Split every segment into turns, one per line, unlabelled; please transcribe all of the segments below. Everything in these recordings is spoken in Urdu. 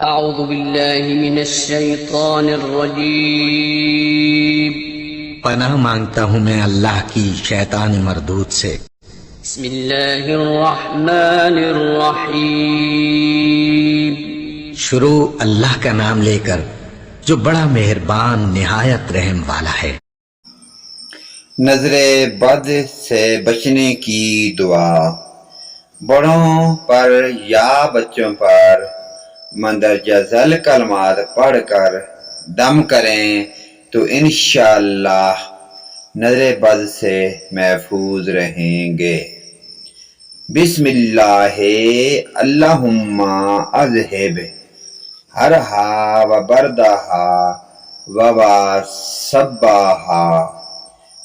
اعوذ باللہ من الشیطان الرجیم
پناہ مانگتا ہوں میں اللہ کی شیطان مردود سے۔
بسم اللہ الرحمن الرحیم
شروع اللہ کا نام لے کر جو بڑا مہربان نہایت رحم والا ہے۔
نظر بد سے بچنے کی دعا۔ بڑوں پر یا بچوں پر مندرجہ ذیل کلمات پڑھ کر دم کریں تو انشاءاللہ نظر بد سے محفوظ رہیں گے۔ بسم اللہ اللہم اذہب ہرہا و بردہا و صباہا۔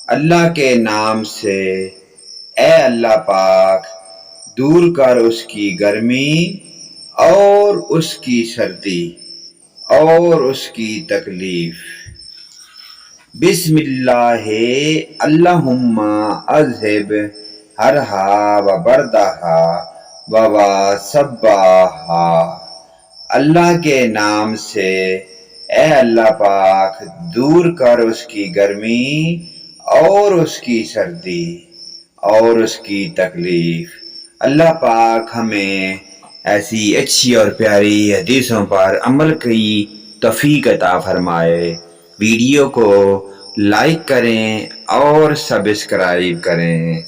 اللہ کے نام سے اے اللہ پاک دور کر اس کی گرمی اور اس کی سردی اور اس کی تکلیف۔ بسم اللہ اللہم اذہب ہرہا و بردہا و صباہا۔ اللہ کے نام سے اے اللہ پاک دور کر اس کی گرمی اور اس کی سردی اور اس کی تکلیف۔ اللہ پاک ہمیں ایسی اچھی اور پیاری حدیثوں پر عمل کی توفیق عطا فرمائے۔ ویڈیو کو لائک کریں اور سبسکرائب کریں۔